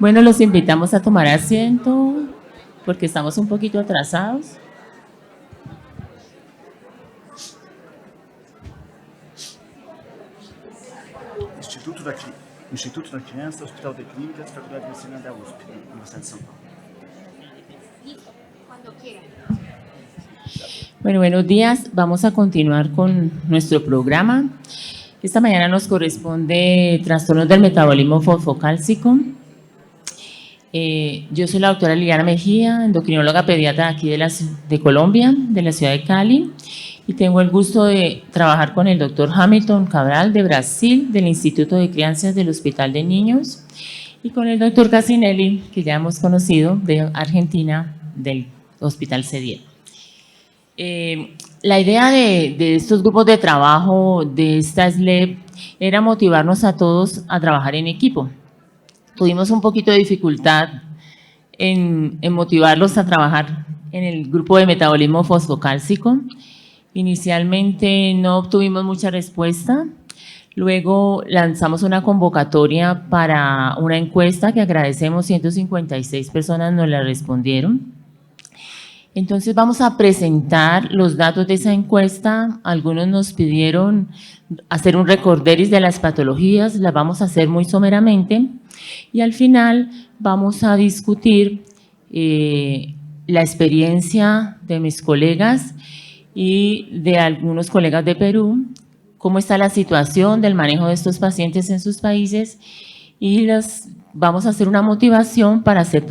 Bueno, los invitamos a tomar asiento porque estamos un poquito atrasados. Instituto da Criança, Hospital de Clínicas, Faculdade de Medicina da USP, Universidade de São Paulo. Cuando quiera. Bueno, buenos días. Vamos a continuar con nuestro programa. Esta mañana nos corresponde trastornos del metabolismo fosfocálcico. Yo soy la doctora Liliana Mejía, endocrinóloga pediatra aquí de Colombia, de la ciudad de Cali, y tengo el gusto de trabajar con el doctor Hamilton Cabral de Brasil, del Instituto de Crianzas del Hospital de Niños, y con el doctor Casinelli, que ya hemos conocido, de Argentina, del Hospital CEDIER. La idea de estos grupos de trabajo, de esta SLEP, era motivarnos a todos a trabajar en equipo. Tuvimos un poquito de dificultad en motivarlos a trabajar en el grupo de metabolismo fosfocálcico. Inicialmente no obtuvimos mucha respuesta. Luego lanzamos una convocatoria para una encuesta que agradecemos, 156 personas nos la respondieron. Entonces vamos a presentar los datos de esa encuesta. Algunos nos pidieron hacer un recorderis de las patologías, las vamos a hacer muy someramente. Y al final vamos a discutir la experiencia de mis colegas y de algunos colegas de Perú, cómo está la situación del manejo de estos pacientes en sus países, y vamos a hacer una motivación para hacer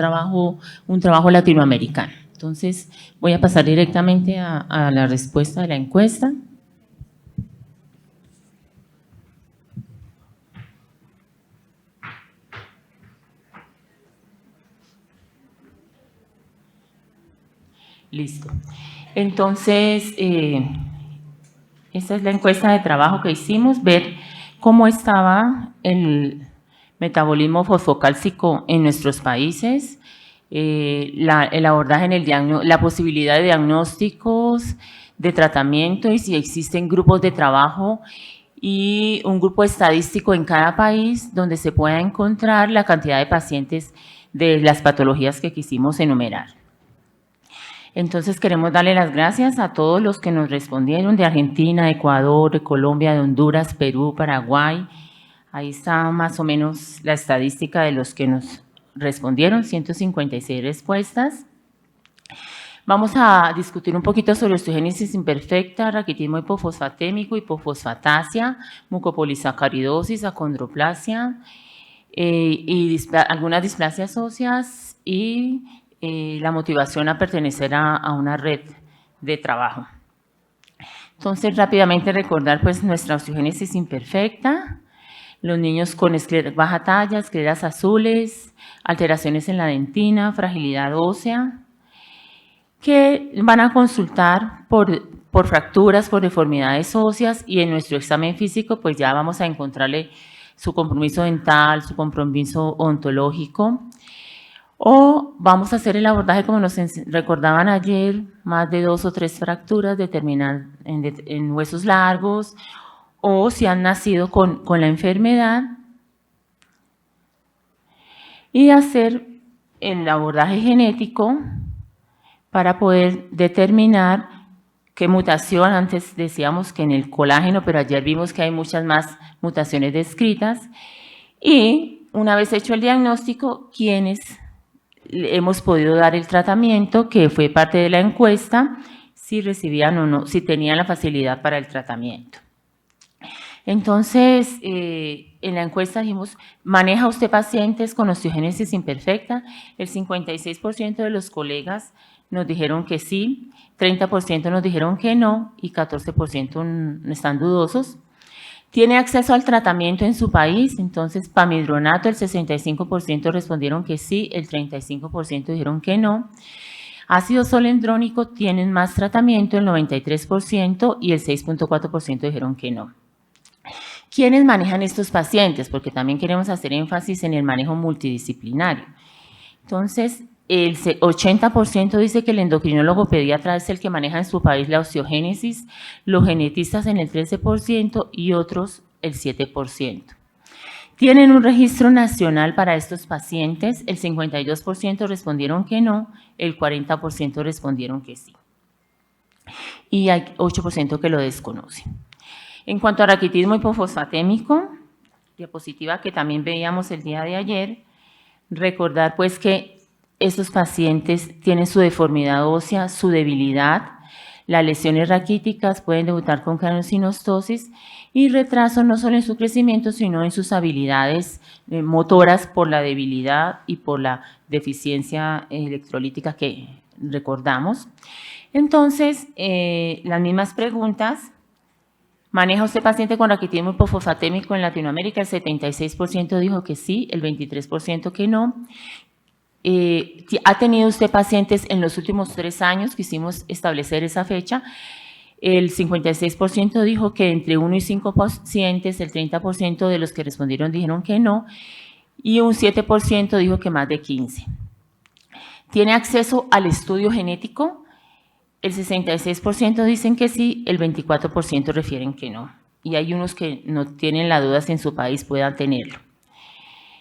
un trabajo latinoamericano. Entonces, voy a pasar directamente a la respuesta de la encuesta. Listo. Entonces, esta es la encuesta de trabajo que hicimos, ver cómo estaba el metabolismo fosfocálcico en nuestros países, el abordaje en la posibilidad de diagnósticos, de tratamiento y si existen grupos de trabajo y un grupo estadístico en cada país donde se pueda encontrar la cantidad de pacientes de las patologías que quisimos enumerar. Entonces queremos darle las gracias a todos los que nos respondieron de Argentina, de Ecuador, de Colombia, de Honduras, Perú, Paraguay. Ahí está más o menos la estadística de los que nos respondieron, 156 respuestas. Vamos a discutir un poquito sobre osteogénesis imperfecta, raquitismo hipofosfatémico, hipofosfatasia, mucopolisacaridosis, acondroplasia y algunas displasias óseas y la motivación a pertenecer a una red de trabajo. Entonces, rápidamente recordar pues nuestra osteogénesis imperfecta, los niños con escleras baja talla, escleras azules, alteraciones en la dentina, fragilidad ósea, que van a consultar por fracturas, por deformidades óseas, y en nuestro examen físico pues ya vamos a encontrarle su compromiso dental, su compromiso odontológico. O vamos a hacer el abordaje, como nos recordaban ayer, más de 2 o 3 fracturas en huesos largos, o si han nacido con la enfermedad, y hacer el abordaje genético para poder determinar qué mutación. Antes decíamos que en el colágeno, pero ayer vimos que hay muchas más mutaciones descritas, y una vez hecho el diagnóstico, quienes hemos podido dar el tratamiento, que fue parte de la encuesta, si recibían o no, si tenían la facilidad para el tratamiento. Entonces, en la encuesta dijimos, ¿maneja usted pacientes con osteogénesis imperfecta? El 56% de los colegas nos dijeron que sí, 30% nos dijeron que no y 14% están dudosos. ¿Tiene acceso al tratamiento en su país? Entonces, pamidronato, el 65% respondieron que sí, el 35% dijeron que no. Ácido solendrónico, tienen más tratamiento, el 93%, y el 6.4% dijeron que no. ¿Quiénes manejan estos pacientes? Porque también queremos hacer énfasis en el manejo multidisciplinario. Entonces, el 80% dice que el endocrinólogo pediatra es el que maneja en su país la osteogénesis, los genetistas en el 13% y otros el 7%. ¿Tienen un registro nacional para estos pacientes? El 52% respondieron que no, el 40% respondieron que sí. Y hay 8% que lo desconocen. En cuanto a raquitismo hipofosfatémico, diapositiva que también veíamos el día de ayer, recordar pues que estos pacientes tienen su deformidad ósea, su debilidad, las lesiones raquíticas pueden debutar con craniosynostosis y retraso no solo en su crecimiento, sino en sus habilidades motoras por la debilidad y por la deficiencia electrolítica que recordamos. Entonces, las mismas preguntas. ¿Maneja usted paciente con raquitismo hipofosfatémico en Latinoamérica? El 76% dijo que sí, el 23% que no. ¿Ha tenido usted pacientes en los últimos 3 años? Quisimos establecer esa fecha. El 56% dijo que entre 1 y 5 pacientes, el 30% de los que respondieron dijeron que no, y un 7% dijo que más de 15. ¿Tiene acceso al estudio genético? El 66% dicen que sí, el 24% refieren que no. Y hay unos que no tienen la duda si en su país puedan tenerlo.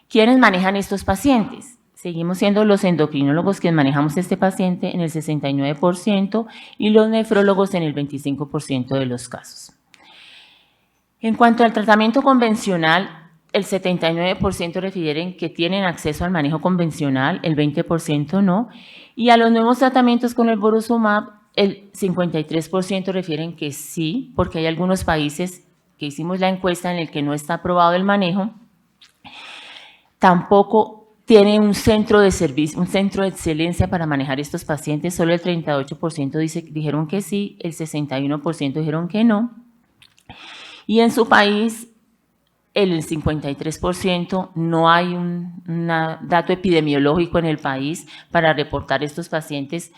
¿Quiénes manejan estos pacientes? Seguimos siendo los endocrinólogos quienes manejamos este paciente en el 69% y los nefrólogos en el 25% de los casos. En cuanto al tratamiento convencional, el 79% refieren que tienen acceso al manejo convencional, el 20% no, y a los nuevos tratamientos con el Borusumab, el 53% refieren que sí, porque hay algunos países que hicimos la encuesta en el que no está aprobado el manejo. Tampoco tiene un centro de servicio, un centro de excelencia para manejar estos pacientes, solo el 38% dijeron que sí, el 61% dijeron que no. Y en su país, el 53% no hay un dato epidemiológico en el país para reportar estos pacientes.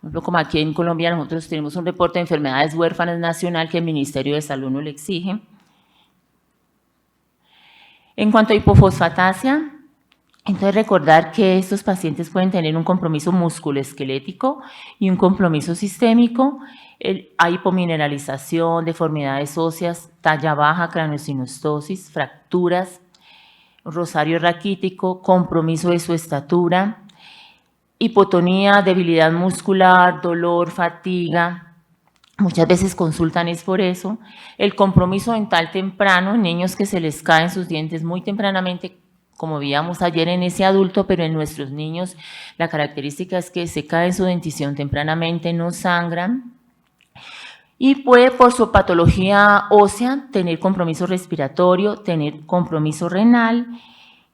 Por ejemplo, como aquí en Colombia nosotros tenemos un reporte de enfermedades huérfanas nacional que el Ministerio de Salud no le exige. En cuanto a hipofosfatasia, entonces recordar que estos pacientes pueden tener un compromiso musculoesquelético y un compromiso sistémico. Hay hipomineralización, deformidades óseas, talla baja, craniosynostosis, fracturas, rosario raquítico, compromiso de su estatura, hipotonía, debilidad muscular, dolor, fatiga. Muchas veces consultan es por eso. El compromiso dental temprano, niños que se les caen sus dientes muy tempranamente, como veíamos ayer en ese adulto, pero en nuestros niños la característica es que se cae su dentición tempranamente, no sangran. Y puede por su patología ósea tener compromiso respiratorio, tener compromiso renal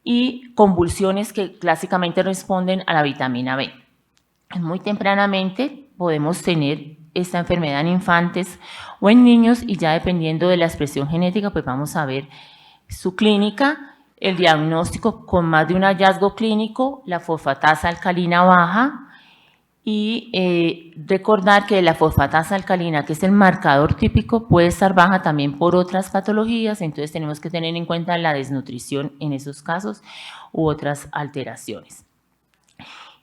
y convulsiones que clásicamente responden a la vitamina B. Muy tempranamente podemos tener esta enfermedad en infantes o en niños y ya dependiendo de la expresión genética pues vamos a ver su clínica, el diagnóstico con más de un hallazgo clínico, la fosfatasa alcalina baja y recordar que la fosfatasa alcalina, que es el marcador típico, puede estar baja también por otras patologías, entonces tenemos que tener en cuenta la desnutrición en esos casos u otras alteraciones.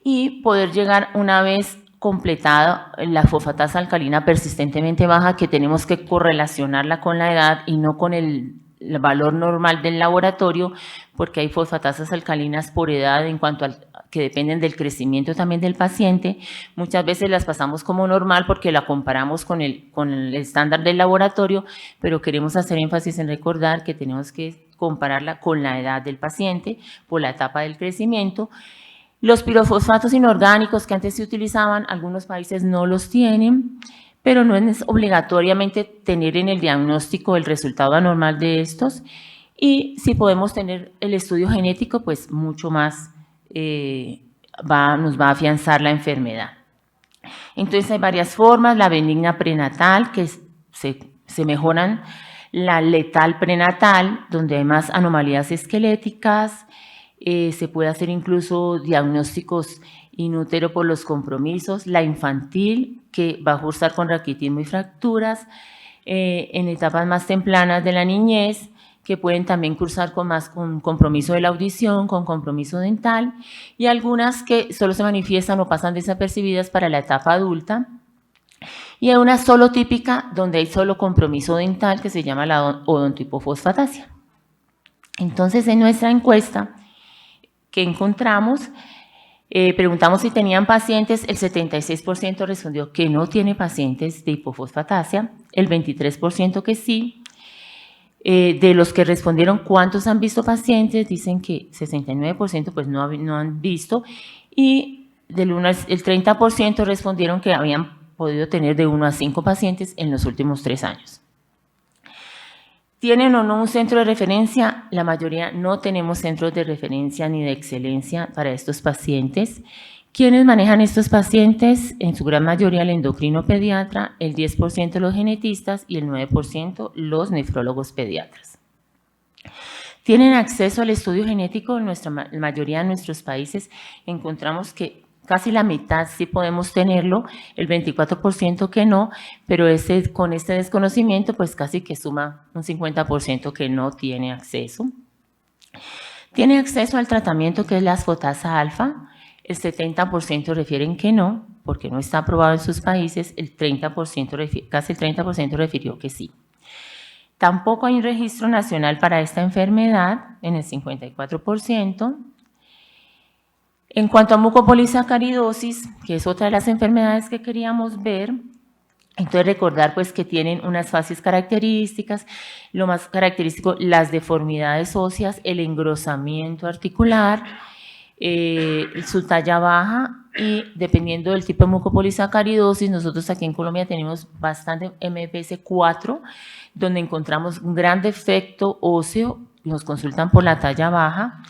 Y poder llegar una vez completada la fosfatasa alcalina persistentemente baja, que tenemos que correlacionarla con la edad y no con el valor normal del laboratorio, porque hay fosfatasas alcalinas por edad en cuanto al que dependen del crecimiento también del paciente. Muchas veces las pasamos como normal porque la comparamos con el estándar del laboratorio, pero queremos hacer énfasis en recordar que tenemos que compararla con la edad del paciente por la etapa del crecimiento. Los pirofosfatos inorgánicos que antes se utilizaban, algunos países no los tienen, pero no es obligatoriamente tener en el diagnóstico el resultado anormal de estos. Y si podemos tener el estudio genético, pues mucho más nos va a afianzar la enfermedad. Entonces hay varias formas, la benigna prenatal, que se mejoran, la letal prenatal, donde hay más anomalías esqueléticas, se puede hacer incluso diagnósticos in utero por los compromisos, la infantil, que va a cursar con raquitismo y fracturas, en etapas más tempranas de la niñez, que pueden también cursar con compromiso de la audición, con compromiso dental, y algunas que solo se manifiestan o pasan desapercibidas para la etapa adulta, y hay una solo típica donde hay solo compromiso dental que se llama la odontohipofosfatasia. Entonces, en nuestra encuesta que encontramos, preguntamos si tenían pacientes, el 76% respondió que no tiene pacientes de hipofosfatasia, el 23% que sí. De los que respondieron cuántos han visto pacientes, dicen que 69% pues no han visto, y el 30% respondieron que habían podido tener de 1 a 5 pacientes en los últimos 3 años. ¿Tienen o no un centro de referencia? La mayoría no tenemos centros de referencia ni de excelencia para estos pacientes. ¿Quiénes manejan estos pacientes? En su gran mayoría el endocrino pediatra, el 10% los genetistas y el 9% los nefrólogos pediatras. ¿Tienen acceso al estudio genético? En la mayoría de nuestros países encontramos que casi la mitad sí podemos tenerlo, el 24% que no, pero con este desconocimiento pues casi que suma un 50% que no tiene acceso. ¿Tiene acceso al tratamiento que es la asfotasa alfa? El 70% refieren que no, porque no está aprobado en sus países, casi el 30% refirió que sí. Tampoco hay un registro nacional para esta enfermedad, en el 54%. En cuanto a mucopolisacaridosis, que es otra de las enfermedades que queríamos ver, entonces recordar pues que tienen unas fases características, lo más característico, las deformidades óseas, el engrosamiento articular, su talla baja, y dependiendo del tipo de mucopolisacaridosis, nosotros aquí en Colombia tenemos bastante MPS 4, donde encontramos un gran defecto óseo, nos consultan por la talla baja,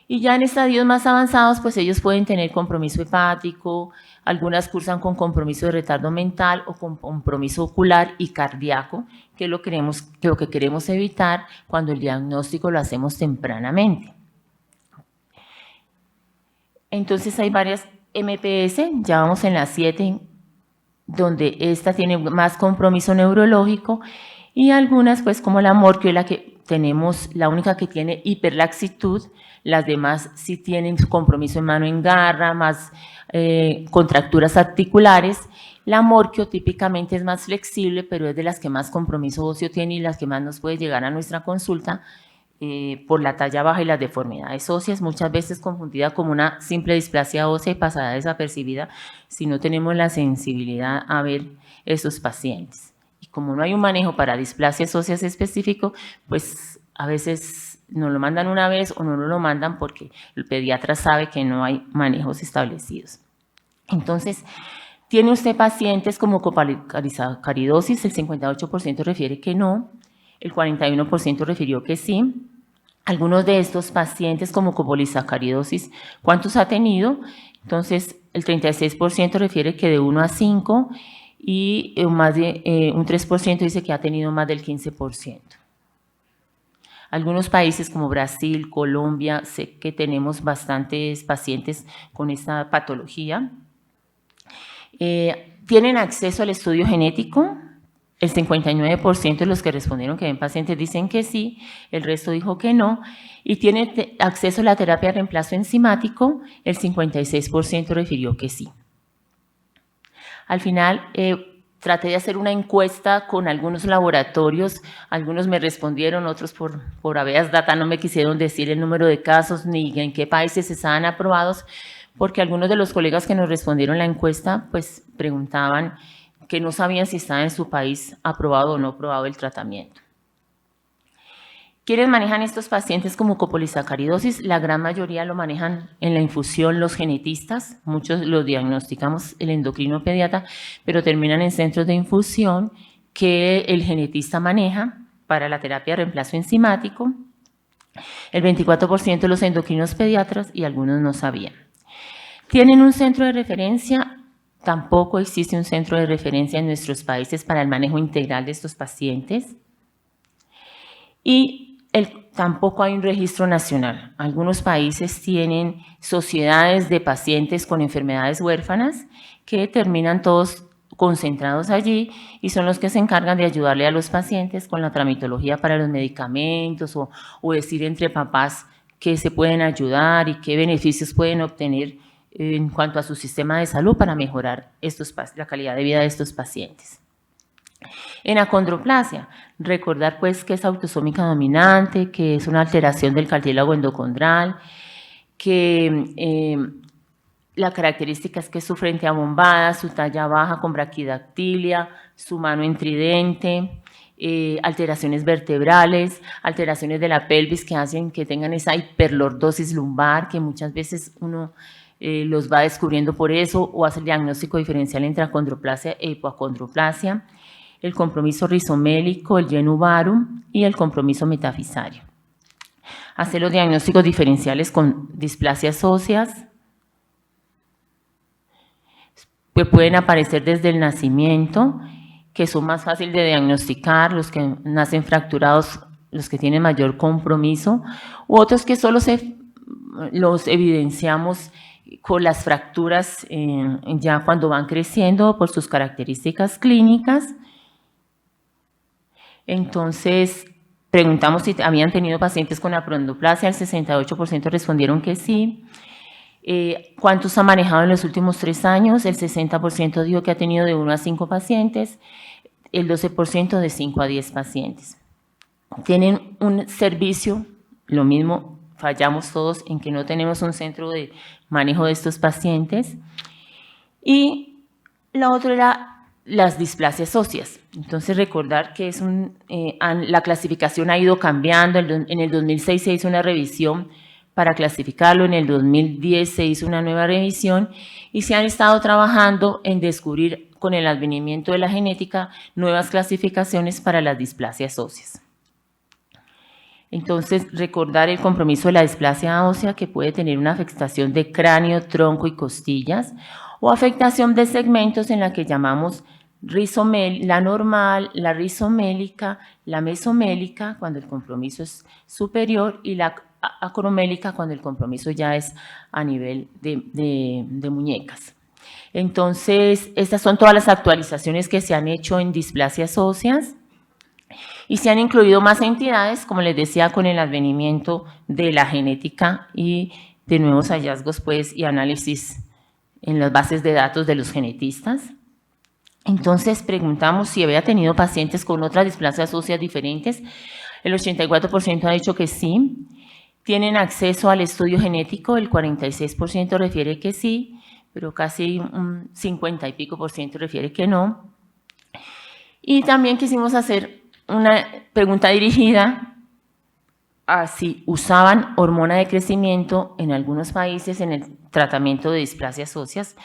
y ya en estadios más avanzados, pues ellos pueden tener compromiso hepático, algunas cursan con compromiso de retardo mental o con compromiso ocular y cardíaco, que es lo que queremos evitar cuando el diagnóstico lo hacemos tempranamente. Entonces hay varias MPS, ya vamos en la 7, donde esta tiene más compromiso neurológico, y algunas pues como la morquio, la que tenemos, la única que tiene hiperlaxitud, las demás sí tienen compromiso en mano en garra, más contracturas articulares. La morquio típicamente es más flexible, pero es de las que más compromiso óseo tiene y las que más nos puede llegar a nuestra consulta por la talla baja y las deformidades óseas, muchas veces confundida como una simple displasia ósea y pasada desapercibida si no tenemos la sensibilidad a ver esos pacientes. Y como no hay un manejo para displasias óseas específico, pues a veces nos lo mandan una vez o no nos lo mandan porque el pediatra sabe que no hay manejos establecidos. Entonces, ¿tiene usted pacientes con mucopolisacaridosis? El 58% refiere que no, el 41% refirió que sí. Algunos de estos pacientes con mucopolisacaridosis, ¿cuántos ha tenido? Entonces, el 36% refiere que de 1 a 5 y un 3% dice que ha tenido más del 15%. Algunos países como Brasil, Colombia, sé que tenemos bastantes pacientes con esta patología. ¿Tienen acceso al estudio genético? El 59% de los que respondieron que ven pacientes dicen que sí, el resto dijo que no. ¿Y tiene acceso a la terapia de reemplazo enzimático? El 56% refirió que sí. Al final, traté de hacer una encuesta con algunos laboratorios, algunos me respondieron, otros por habeas data no me quisieron decir el número de casos ni en qué países estaban aprobados, porque algunos de los colegas que nos respondieron la encuesta pues preguntaban que no sabían si estaba en su país aprobado o no aprobado el tratamiento. ¿Quiénes manejan estos pacientes con mucopolisacaridosis? La gran mayoría lo manejan en la infusión los genetistas, muchos los diagnosticamos el endocrino pediatra, pero terminan en centros de infusión que el genetista maneja para la terapia de reemplazo enzimático. El 24% de los endocrinos pediatras y algunos no sabían. ¿Tienen un centro de referencia? Tampoco existe un centro de referencia en nuestros países para el manejo integral de estos pacientes. Y tampoco hay un registro nacional. Algunos países tienen sociedades de pacientes con enfermedades huérfanas que terminan todos concentrados allí y son los que se encargan de ayudarle a los pacientes con la tramitología para los medicamentos o decir entre papás qué se pueden ayudar y qué beneficios pueden obtener en cuanto a su sistema de salud para mejorar la calidad de vida de estos pacientes. En acondroplasia, recordar pues que es autosómica dominante, que es una alteración del cartílago endocondral, que la característica es que es su frente abombada, su talla baja con braquidactilia, su mano en tridente, alteraciones vertebrales, alteraciones de la pelvis que hacen que tengan esa hiperlordosis lumbar, que muchas veces uno los va descubriendo por eso, o hace el diagnóstico diferencial entre acondroplasia e hipoacondroplasia, el compromiso rizomélico, el genu varum y el compromiso metafisario. Hacer los diagnósticos diferenciales con displasias óseas, que pueden aparecer desde el nacimiento, que son más fáciles de diagnosticar, los que nacen fracturados, los que tienen mayor compromiso, u otros que solo los evidenciamos con las fracturas ya cuando van creciendo por sus características clínicas. Entonces, preguntamos si habían tenido pacientes con acondroplasia, el 68% respondieron que sí. ¿Cuántos ha manejado en los últimos 3 años? El 60% dijo que ha tenido de 1 a 5 pacientes, el 12% de 5 a 10 pacientes. Tienen un servicio, lo mismo, fallamos todos en que no tenemos un centro de manejo de estos pacientes. Y la otra era las displasias óseas. Entonces, recordar que es la clasificación ha ido cambiando. En el 2006 se hizo una revisión para clasificarlo, en el 2010 se hizo una nueva revisión y se han estado trabajando en descubrir con el advenimiento de la genética nuevas clasificaciones para las displasias óseas. Entonces, recordar el compromiso de la displasia ósea que puede tener una afectación de cráneo, tronco y costillas o afectación de segmentos en la que llamamos la normal, la rizomélica, la mesomélica cuando el compromiso es superior y la acromélica cuando el compromiso ya es a nivel de muñecas. Entonces, estas son todas las actualizaciones que se han hecho en displasias óseas y se han incluido más entidades, como les decía, con el advenimiento de la genética y de nuevos hallazgos pues, y análisis en las bases de datos de los genetistas. Entonces, preguntamos si había tenido pacientes con otras displasias óseas diferentes. El 84% ha dicho que sí. ¿Tienen acceso al estudio genético? El 46% refiere que sí, pero casi un 50 y pico % refiere que no. Y también quisimos hacer una pregunta dirigida a si usaban hormona de crecimiento en algunos países en el tratamiento de displasias óseas,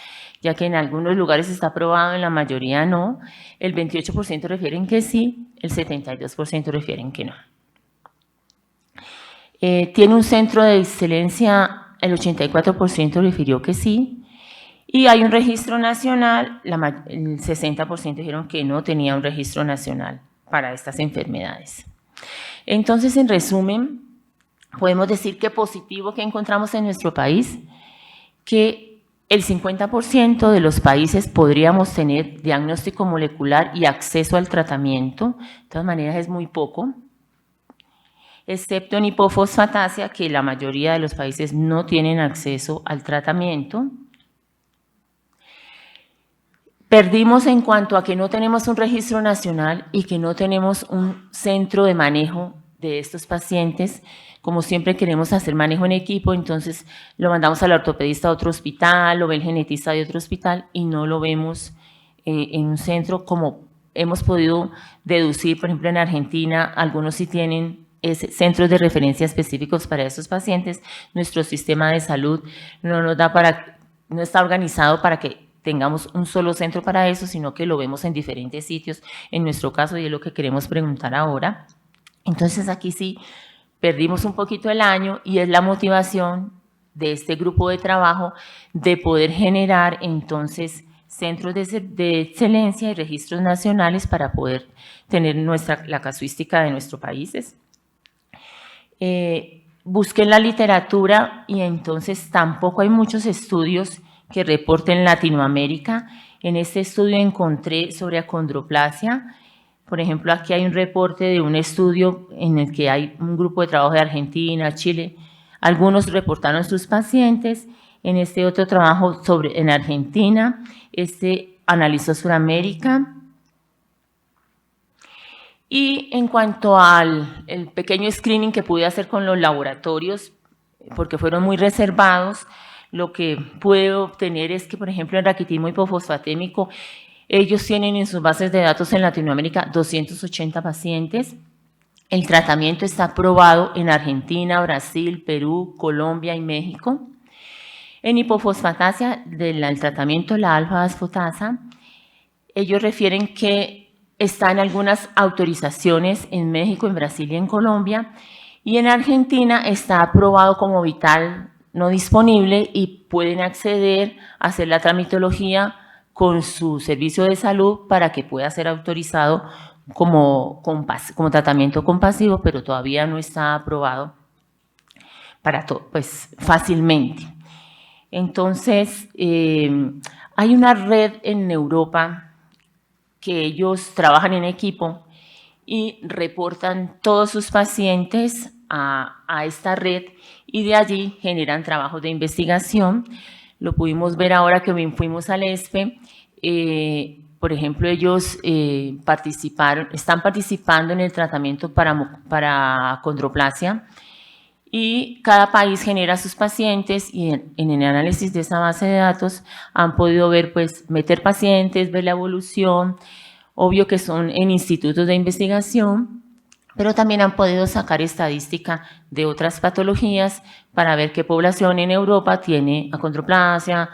ya que en algunos lugares está aprobado, en la mayoría no. El 28% refieren que sí, el 72% refieren que no. Tiene un centro de excelencia, el 84% refirió que sí, y hay un registro nacional, el 60% dijeron que no tenía un registro nacional para estas enfermedades. Entonces, en resumen, podemos decir que positivo que encontramos en nuestro país, que el 50% de los países podríamos tener diagnóstico molecular y acceso al tratamiento, de todas maneras es muy poco, excepto en hipofosfatasia, que la mayoría de los países no tienen acceso al tratamiento. Perdimos en cuanto a que no tenemos un registro nacional y que no tenemos un centro de manejo de estos pacientes. Como siempre queremos hacer manejo en equipo, entonces lo mandamos al ortopedista a otro hospital, lo ve el genetista de otro hospital y no lo vemos en un centro como hemos podido deducir. Por ejemplo, en Argentina, algunos sí tienen centros de referencia específicos para esos pacientes. Nuestro sistema de salud no está organizado para que tengamos un solo centro para eso, sino que lo vemos en diferentes sitios, en nuestro caso, y es lo que queremos preguntar ahora. Entonces, aquí sí perdimos un poquito el año y es la motivación de este grupo de trabajo de poder generar, entonces, centros de excelencia y registros nacionales para poder tener la casuística de nuestros países. Busqué en la literatura y entonces tampoco hay muchos estudios que reporten Latinoamérica. En este estudio encontré sobre acondroplasia. Por ejemplo, aquí hay un reporte de un estudio en el que hay un grupo de trabajo de Argentina, Chile. Algunos reportaron sus pacientes. En este otro trabajo en Argentina, analizó Sudamérica. Y en cuanto al el pequeño screening que pude hacer con los laboratorios, porque fueron muy reservados, lo que pude obtener es que, por ejemplo, en raquitismo hipofosfatémico, ellos tienen en sus bases de datos en Latinoamérica 280 pacientes. El tratamiento está aprobado en Argentina, Brasil, Perú, Colombia y México. En hipofosfatasia, del tratamiento la alfa-asfotasa, ellos refieren que está en algunas autorizaciones en México, en Brasil y en Colombia, y en Argentina está aprobado como vital no disponible y pueden acceder a hacer la tramitología con su servicio de salud para que pueda ser autorizado como tratamiento compasivo, pero todavía no está aprobado para todo, pues fácilmente. Entonces, hay una red en Europa que ellos trabajan en equipo y reportan todos sus pacientes a esta red y de allí generan trabajos de investigación. Lo pudimos ver ahora que fuimos al ESPE. Por ejemplo, ellos están participando en el tratamiento para acondroplasia y cada país genera sus pacientes y en el análisis de esa base de datos han podido ver, pues, meter pacientes, ver la evolución. Obvio que son en institutos de investigación, pero también han podido sacar estadística de otras patologías para ver qué población en Europa tiene acondroplasia,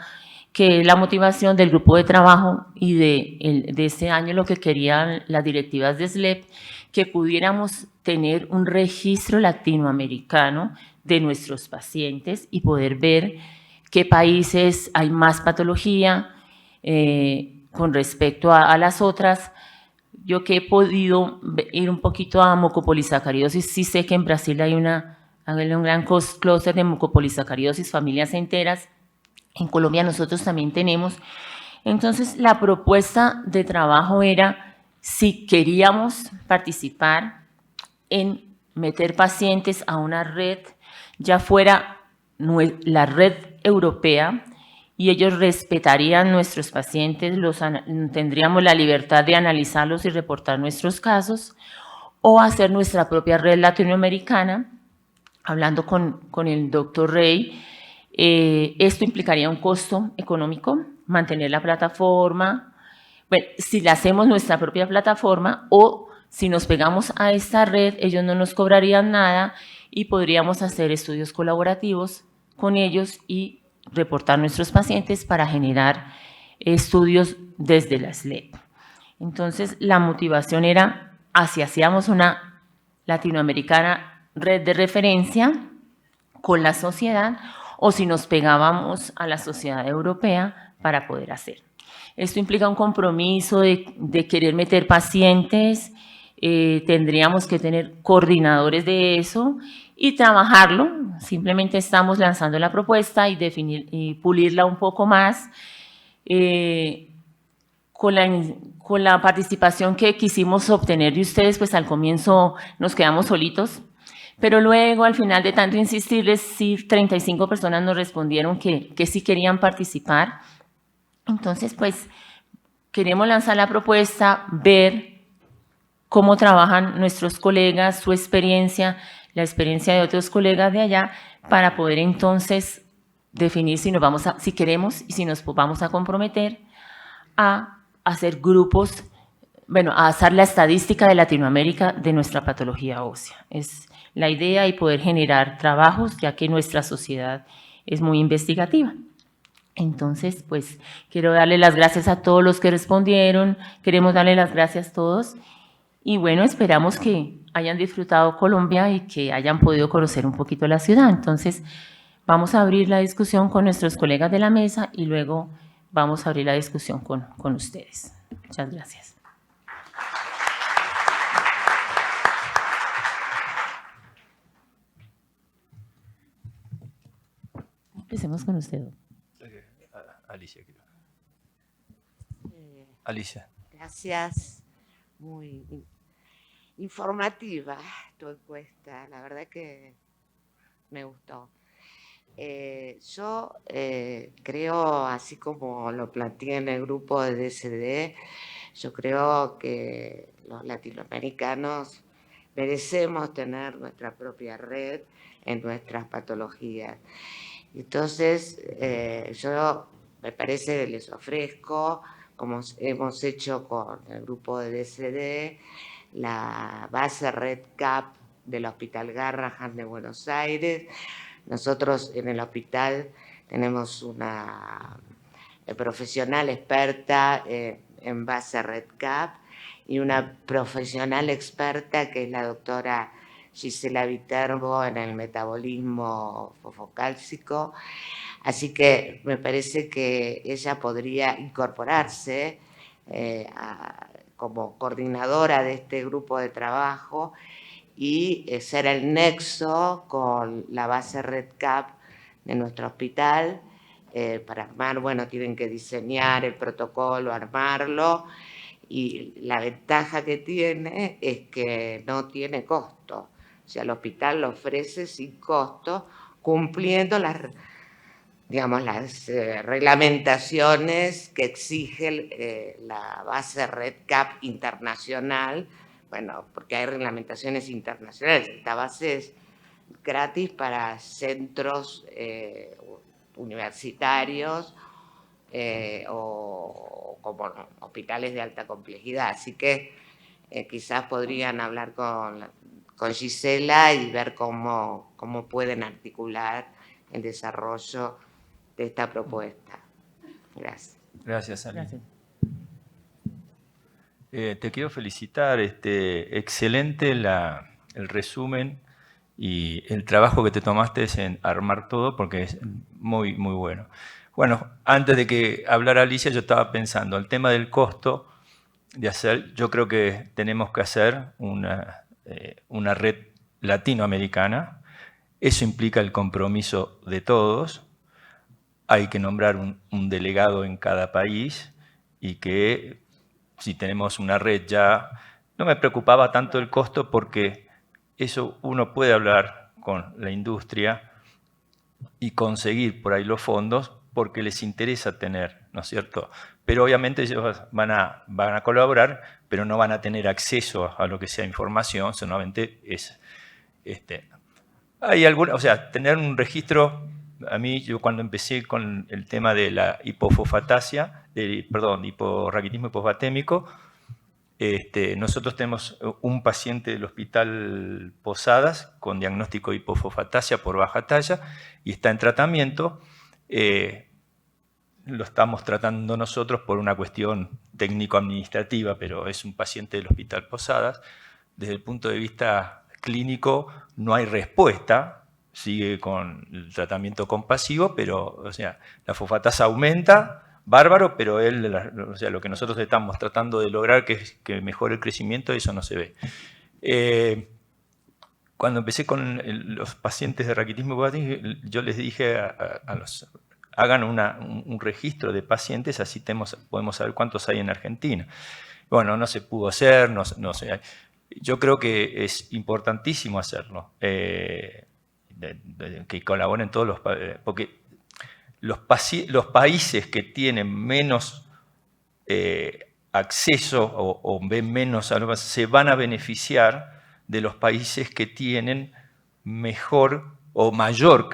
que es la motivación del grupo de trabajo y de este año lo que querían las directivas de SLEP, que pudiéramos tener un registro latinoamericano de nuestros pacientes y poder ver qué países hay más patología con respecto a las otras. Yo que he podido ir un poquito a mucopolisacaridosis, sí sé que en Brasil hay un gran clúster de mucopolisacaridosis, familias enteras. En Colombia nosotros también tenemos. Entonces, la propuesta de trabajo era si queríamos participar en meter pacientes a una red, ya fuera la red europea, y ellos respetarían nuestros pacientes, tendríamos la libertad de analizarlos y reportar nuestros casos, o hacer nuestra propia red latinoamericana, hablando con el doctor Rey. Esto implicaría un costo económico, mantener la plataforma, bueno, si la hacemos nuestra propia plataforma o si nos pegamos a esta red, ellos no nos cobrarían nada y podríamos hacer estudios colaborativos con ellos y reportar nuestros pacientes para generar estudios desde la SLEP. Entonces, la motivación era si hacíamos una latinoamericana red de referencia con la sociedad o si nos pegábamos a la sociedad europea para poder hacer. Esto implica un compromiso de querer meter pacientes, tendríamos que tener coordinadores de eso y trabajarlo. Simplemente estamos lanzando la propuesta y definir y pulirla un poco más. Con la participación que quisimos obtener de ustedes, pues al comienzo nos quedamos solitos, pero luego al final de tanto insistirles, sí, 35 personas nos respondieron que sí querían participar. Entonces, pues queremos lanzar la propuesta, ver cómo trabajan nuestros colegas, su experiencia, la experiencia de otros colegas de allá, para poder entonces definir si queremos y si nos vamos a comprometer a hacer grupos, bueno, a hacer la estadística de Latinoamérica de nuestra patología ósea. Es la idea y poder generar trabajos, ya que nuestra sociedad es muy investigativa. Entonces, pues, quiero darle las gracias a todos los que respondieron, queremos darle las gracias a todos, y bueno, esperamos que hayan disfrutado Colombia y que hayan podido conocer un poquito la ciudad. Entonces, vamos a abrir la discusión con nuestros colegas de la mesa y luego vamos a abrir la discusión con ustedes. Muchas gracias. Empecemos con usted. Alicia, creo. Alicia. Gracias. Muy informativa tu encuesta. La verdad que me gustó. Yo creo, así como lo planteé en el grupo de DSD, yo creo que los latinoamericanos merecemos tener nuestra propia red en nuestras patologías. Entonces, yo me parece que les ofrezco, como hemos hecho con el grupo de DCD, la base Red CAP del Hospital Garrahan de Buenos Aires. Nosotros en el hospital tenemos una profesional experta en base Red CAP y una profesional experta que es la doctora Gisela Viterbo en el metabolismo fosfocálcico. Así que me parece que ella podría incorporarse como coordinadora de este grupo de trabajo y ser el nexo con la base Red CAP de nuestro hospital. Para armar, bueno, tienen que diseñar el protocolo, armarlo, y la ventaja que tiene es que no tiene costo. O sea, el hospital lo ofrece sin costo, cumpliendo las reglamentaciones que exige la base Red CAP internacional. Bueno, porque hay reglamentaciones internacionales. Esta base es gratis para centros universitarios o como hospitales de alta complejidad. Así que quizás podrían hablar con Gisela y ver cómo pueden articular el desarrollo de esta propuesta. Gracias. Gracias, Ali. Gracias. Te quiero felicitar, excelente el resumen y el trabajo que te tomaste en armar todo, porque es muy, muy bueno. Bueno, antes de que hablara Alicia, yo estaba pensando, el tema del costo de hacer, yo creo que tenemos que hacer una red latinoamericana. Eso implica el compromiso de todos. Hay que nombrar un delegado en cada país y que si tenemos una red ya, no me preocupaba tanto el costo porque eso uno puede hablar con la industria y conseguir por ahí los fondos porque les interesa tener, ¿no es cierto? Pero obviamente ellos van a colaborar, pero no van a tener acceso a lo que sea información, solamente es... hay alguna, o sea, tener un registro, a mí yo cuando empecé con el tema de la hipofosfatasia, hiporraquitismo hipofosfatémico, nosotros tenemos un paciente del Hospital Posadas con diagnóstico de hipofosfatasia por baja talla y está en tratamiento. Lo estamos tratando nosotros por una cuestión técnico-administrativa, pero es un paciente del Hospital Posadas. Desde el punto de vista clínico no hay respuesta, sigue con el tratamiento compasivo, pero o sea, la fosfatasa aumenta, bárbaro, pero o sea, lo que nosotros estamos tratando de lograr que mejore el crecimiento, eso no se ve. Cuando empecé con los pacientes de raquitismo hipofosfatémico, yo les dije a los hagan un registro de pacientes, así podemos saber cuántos hay en Argentina. Bueno, no se pudo hacer, no sé. Yo creo que es importantísimo hacerlo, que colaboren todos los países, porque los países que tienen menos acceso o ven menos, se van a beneficiar de los países que tienen mejor o mayor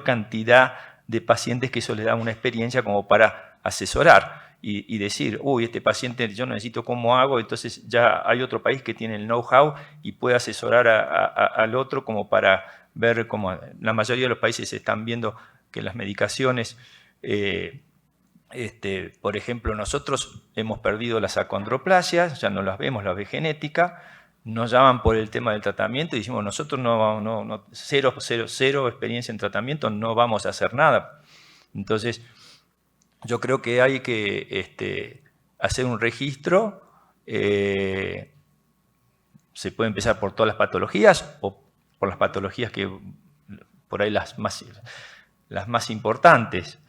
cantidad de pacientes, que eso les da una experiencia como para asesorar y decir, uy, este paciente yo necesito cómo hago, entonces ya hay otro país que tiene el know-how y puede asesorar al otro como para ver cómo. La mayoría de los países están viendo que las medicaciones, por ejemplo, nosotros hemos perdido las acondroplasias, ya no las vemos, la ve genética, nos llaman por el tema del tratamiento y decimos, nosotros cero experiencia en tratamiento, no vamos a hacer nada. Entonces, yo creo que hay que hacer un registro, se puede empezar por todas las patologías o por las patologías que, por ahí las más importantes.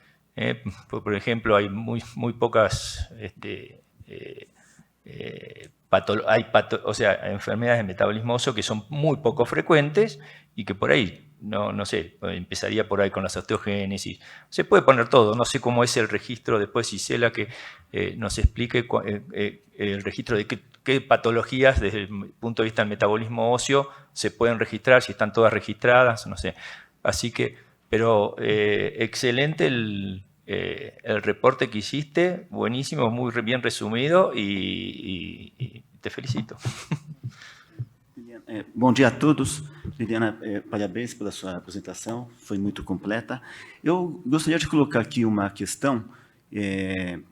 Por ejemplo, hay muy pocas... enfermedades de metabolismo óseo que son muy poco frecuentes y que por ahí no sé, empezaría por ahí con las osteogénesis. Se puede poner todo, no sé cómo es el registro, después Gisela que nos explique el registro de qué patologías desde el punto de vista del metabolismo óseo se pueden registrar, si están todas registradas, no sé. Así que, pero excelente el reporte que hiciste, buenísimo, muy bien resumido y te felicito. Bom dia a todos. Liliana, parabéns pela sua apresentação, foi muito completa. Eu gostaria de colocar aqui uma questão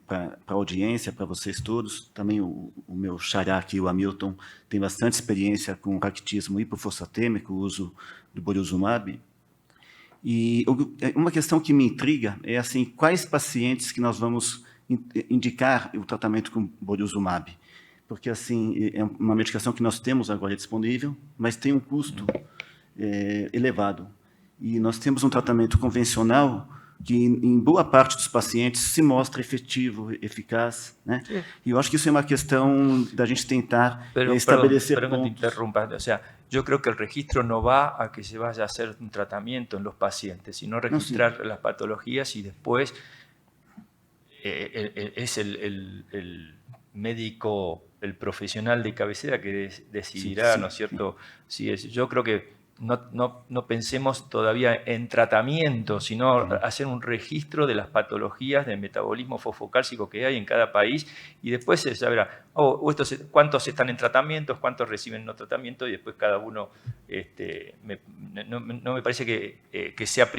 para a audiência, para vocês todos. Também o meu xará aqui, o Hamilton, tem bastante experiência com raquitismo hipofosfatêmico, o uso do boruzumab. E uma questão que me intriga é assim, quais pacientes que nós vamos indicar o tratamento com boruzumab? Porque assim, é uma medicação que nós temos agora disponível, mas tem um custo elevado. E nós temos um tratamento convencional que, em boa parte dos pacientes, se mostra efetivo, eficaz, né? E eu acho que isso é uma questão da gente tentar estabelecer Perdón que te pontos. interrumpa. O sea, yo creo que el registro no va a que se vaya a hacer un tratamiento en los pacientes, sino registrar las patologías y después es el médico, el profesional de cabecera que decidirá, ¿no es cierto? Sí, yo creo que no pensemos todavía en tratamiento, sino hacer un registro de las patologías del metabolismo fosfocálcico que hay en cada país y después se sabrá cuántos están en tratamientos, cuántos reciben no tratamiento y después cada uno, no me parece que sea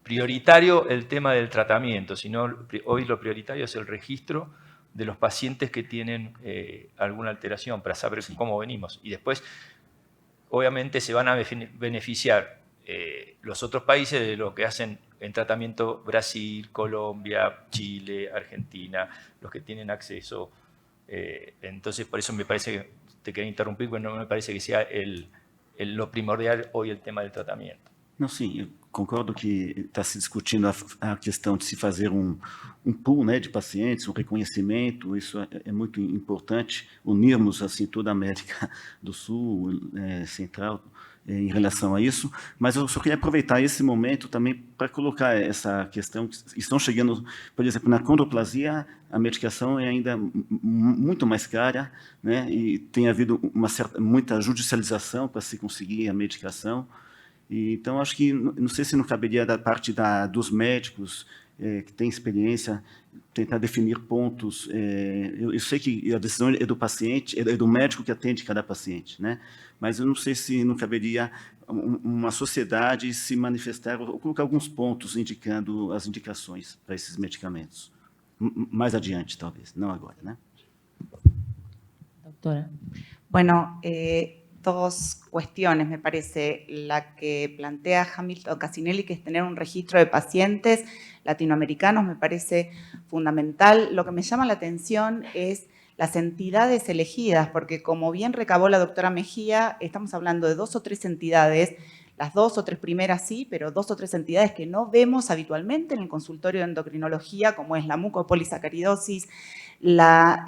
prioritario el tema del tratamiento, sino hoy lo prioritario es el registro de los pacientes que tienen alguna alteración para saber cómo venimos. Y después, obviamente, se van a beneficiar los otros países de lo que hacen en tratamiento Brasil, Colombia, Chile, Argentina, los que tienen acceso. Entonces, por eso me parece que te quería interrumpir, porque no me parece que sea lo primordial hoy el tema del tratamiento. Não, sim, eu concordo que está se discutindo a questão de se fazer um pool, né, de pacientes, um reconhecimento, isso é muito importante, unirmos assim, toda a América do Sul, Central, em relação a isso, mas eu só queria aproveitar esse momento também para colocar essa questão, estão chegando, por exemplo, na condroplasia, a medicação é ainda muito mais cara, né, e tem havido muita judicialização para se conseguir a medicação. Então, acho que, não sei se não caberia da parte dos médicos que têm experiência, tentar definir pontos. Eu sei que a decisão é do paciente, é do médico que atende cada paciente, né? Mas eu não sei se não caberia uma sociedade se manifestar, ou colocar alguns pontos indicando as indicações para esses medicamentos. Mais adiante, talvez, não agora, né? Doctora. Bueno, dos cuestiones, me parece. La que plantea Hamilton Cassinelli, que es tener un registro de pacientes latinoamericanos, me parece fundamental. Lo que me llama la atención es las entidades elegidas, porque como bien recabó la doctora Mejía, estamos hablando de 2 o 3 entidades, las 2 o 3 primeras sí, pero 2 o 3 entidades que no vemos habitualmente en el consultorio de endocrinología, como es la mucopolisacaridosis, la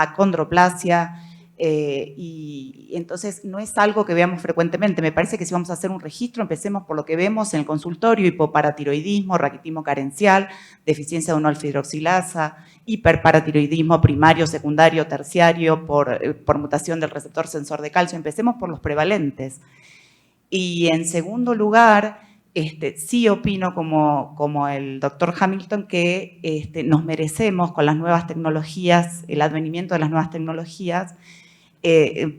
acondroplasia, y entonces no es algo que veamos frecuentemente. Me parece que si vamos a hacer un registro, empecemos por lo que vemos en el consultorio: hipoparatiroidismo, raquitismo carencial, deficiencia de 1-alfa-hidroxilasa, hiperparatiroidismo primario, secundario, terciario por mutación del receptor sensor de calcio. Empecemos por los prevalentes. Y en segundo lugar, sí opino como el doctor Hamilton que nos merecemos, con las nuevas tecnologías, el advenimiento de las nuevas tecnologías,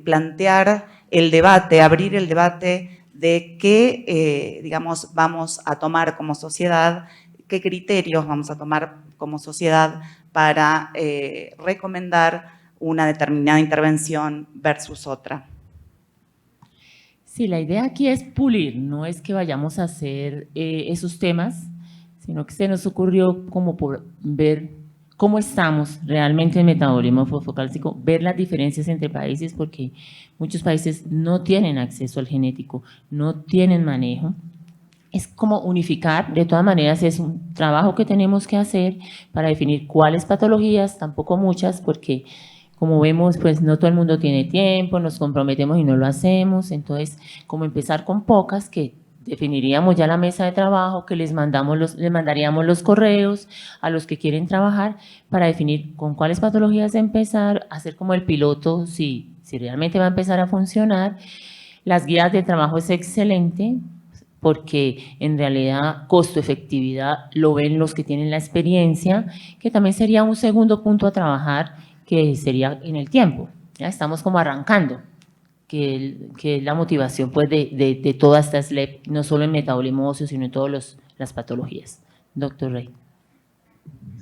plantear el debate, abrir el debate de qué, digamos, vamos a tomar como sociedad, qué criterios vamos a tomar como sociedad para recomendar una determinada intervención versus otra. Sí, la idea aquí es pulir, no es que vayamos a hacer esos temas, sino que se nos ocurrió como por ver cómo estamos realmente en metabolismo fosfocálcico, ver las diferencias entre países, porque muchos países no tienen acceso al genético, no tienen manejo. Es como unificar, de todas maneras es un trabajo que tenemos que hacer para definir cuáles patologías, tampoco muchas, porque como vemos, pues no todo el mundo tiene tiempo, nos comprometemos y no lo hacemos. Entonces, como empezar con pocas que definiríamos ya la mesa de trabajo, que les mandaríamos los correos a los que quieren trabajar para definir con cuáles patologías empezar, hacer como el piloto si realmente va a empezar a funcionar. Las guías de trabajo es excelente porque en realidad costo-efectividad lo ven los que tienen la experiencia, que también sería un segundo punto a trabajar, que sería en el tiempo. Ya estamos como arrancando, que es la motivación pues, de todas estas LEP, no solo en metabolismo óseo, sino en todas las patologías. Doctor Rey.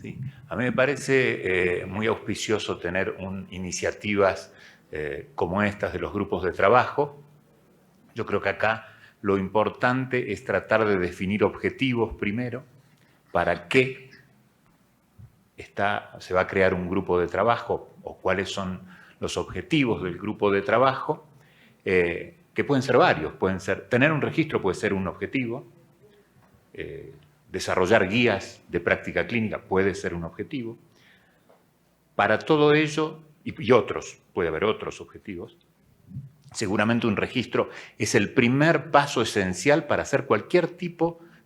Sí. A mí me parece muy auspicioso tener iniciativas como estas de los grupos de trabajo. Yo creo que acá lo importante es tratar de definir objetivos primero, para qué se va a crear un grupo de trabajo o cuáles son los objetivos del grupo de trabajo, que pueden ser varios. Tener un registro puede ser un objetivo, desarrollar guías de práctica clínica puede ser un objetivo. Para todo ello, y otros, puede haber otros objetivos, seguramente un registro es el primer paso esencial para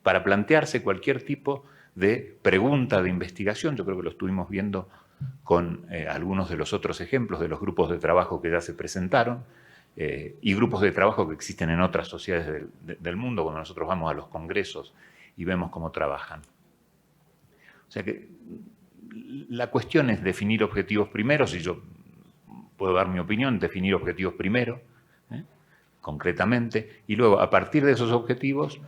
para plantearse cualquier tipo de pregunta de investigación. Yo creo que lo estuvimos viendo con algunos de los otros ejemplos de los grupos de trabajo que ya se presentaron y grupos de trabajo que existen en otras sociedades del mundo, cuando nosotros vamos a los congresos y vemos cómo trabajan. O sea que la cuestión es definir objetivos primero. Si yo puedo dar mi opinión, definir objetivos primero, concretamente, y luego a partir de esos objetivos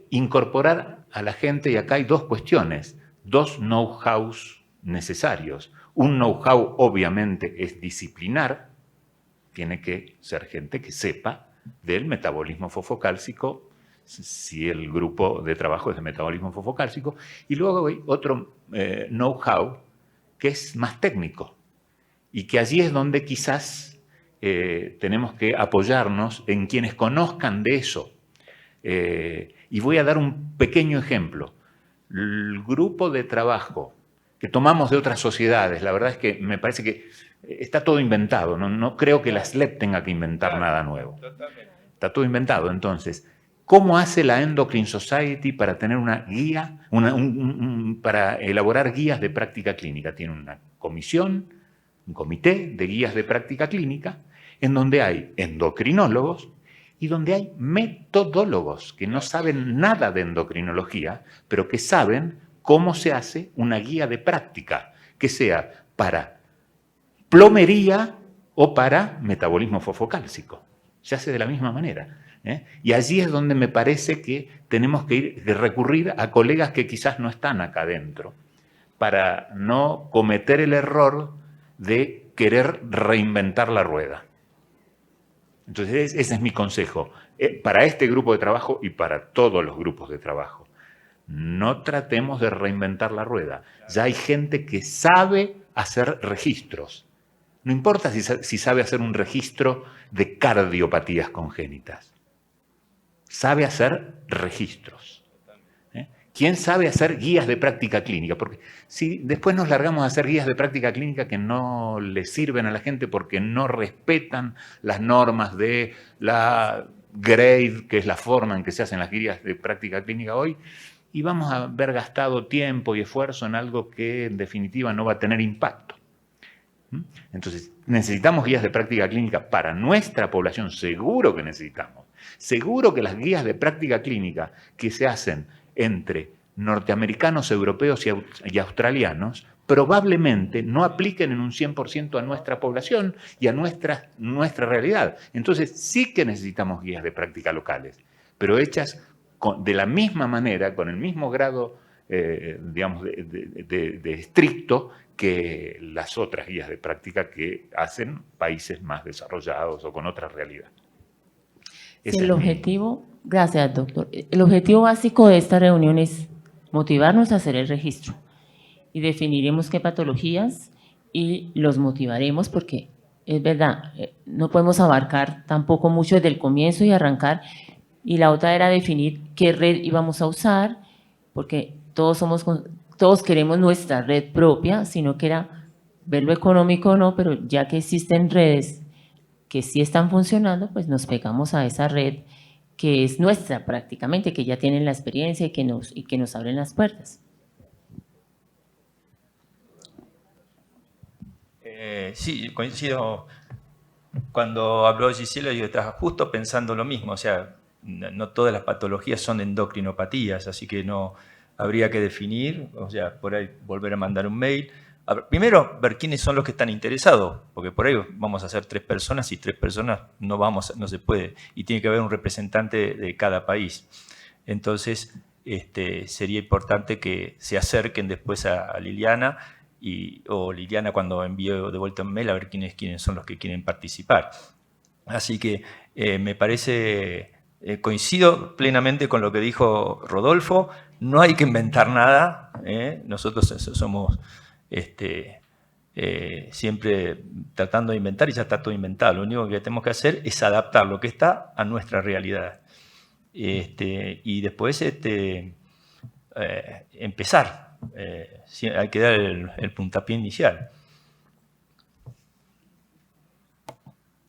incorporar a la gente. Y acá hay dos cuestiones, dos know-hows necesarios. Un know-how obviamente es disciplinar, tiene que ser gente que sepa del metabolismo fosfocálcico, si el grupo de trabajo es de metabolismo fosfocálcico, y luego hay otro know-how que es más técnico, y que allí es donde quizás tenemos que apoyarnos en quienes conozcan de eso. Y voy a dar un pequeño ejemplo. El grupo de trabajo que tomamos de otras sociedades, la verdad es que me parece que está todo inventado. No creo que la SLEP tenga que inventar nada nuevo. Está todo inventado. Entonces, ¿cómo hace la Endocrine Society para tener una guía, para elaborar guías de práctica clínica? Tiene una comisión, un comité de guías de práctica clínica, en donde hay endocrinólogos y donde hay metodólogos que no saben nada de endocrinología, pero que saben cómo se hace una guía de práctica, que sea para plomería o para metabolismo fosfocálcico. Se hace de la misma manera. Y allí es donde me parece que tenemos que recurrir a colegas que quizás no están acá adentro, para no cometer el error de querer reinventar la rueda. Entonces, ese es mi consejo para este grupo de trabajo y para todos los grupos de trabajo. No tratemos de reinventar la rueda. Ya hay gente que sabe hacer registros. No importa si sabe hacer un registro de cardiopatías congénitas. Sabe hacer registros. ¿Quién sabe hacer guías de práctica clínica? Porque si después nos largamos a hacer guías de práctica clínica que no le sirven a la gente porque no respetan las normas de la GRADE, que es la forma en que se hacen las guías de práctica clínica hoy, y vamos a haber gastado tiempo y esfuerzo en algo que en definitiva no va a tener impacto. Entonces, necesitamos guías de práctica clínica para nuestra población, seguro que necesitamos. Seguro que las guías de práctica clínica que se hacen entre norteamericanos, europeos y australianos probablemente no apliquen en un 100% a nuestra población y a nuestra realidad. Entonces sí que necesitamos guías de práctica locales, pero hechas de la misma manera, con el mismo grado digamos, de estricto que las otras guías de práctica que hacen países más desarrollados o con otra realidad. El objetivo, gracias doctor, el objetivo básico de esta reunión es motivarnos a hacer el registro y definiremos qué patologías y los motivaremos porque es verdad, no podemos abarcar tampoco mucho desde el comienzo y arrancar. Y la otra era definir qué red íbamos a usar, porque todos queremos nuestra red propia, sino que era ver lo económico o no, pero ya que existen redes que sí están funcionando, pues nos pegamos a esa red que es nuestra prácticamente, que ya tienen la experiencia y que nos abren las puertas. Sí, coincido. Cuando habló Gisela, yo estaba justo pensando lo mismo. O sea, no todas las patologías son endocrinopatías, así que no habría que definir, o sea, por ahí volver a mandar un mail. Primero, ver quiénes son los que están interesados, porque por ahí vamos a ser 3 personas y 3 personas no se puede, y tiene que haber un representante de cada país. Entonces, sería importante que se acerquen después a Liliana, o Liliana cuando envíe de vuelta un mail a ver quiénes son los que quieren participar. Así que me parece, coincido plenamente con lo que dijo Rodolfo, no hay que inventar nada, nosotros somos siempre tratando de inventar y ya está todo inventado, lo único que tenemos que hacer es adaptar lo que está a nuestra realidad. Y después empezar. Hay que dar el puntapié inicial.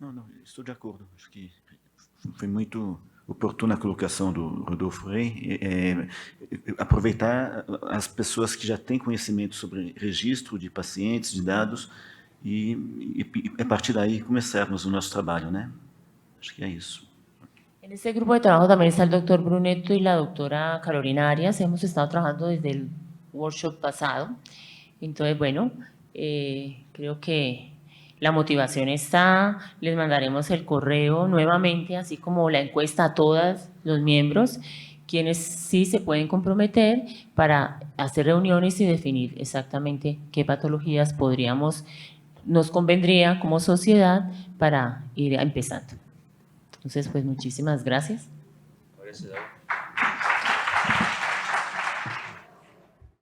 Não, estou de acordo. Acho que foi muito oportuna a colocação do Rodolfo Rey. Aproveitar as pessoas que já têm conhecimento sobre registro de pacientes, de dados, e a partir daí começarmos o nosso trabalho, né? Acho que é isso. En este grupo de trabajo también está el doctor Brunetto y la doctora Carolina Arias. Hemos estado trabajando desde el workshop pasado. Entonces, bueno, creo que la motivación está. Les mandaremos el correo nuevamente, así como la encuesta a todos los miembros, quienes sí se pueden comprometer para hacer reuniones y definir exactamente qué patologías nos convendría como sociedad para ir empezando. Entonces, pues muchísimas gracias. Parece,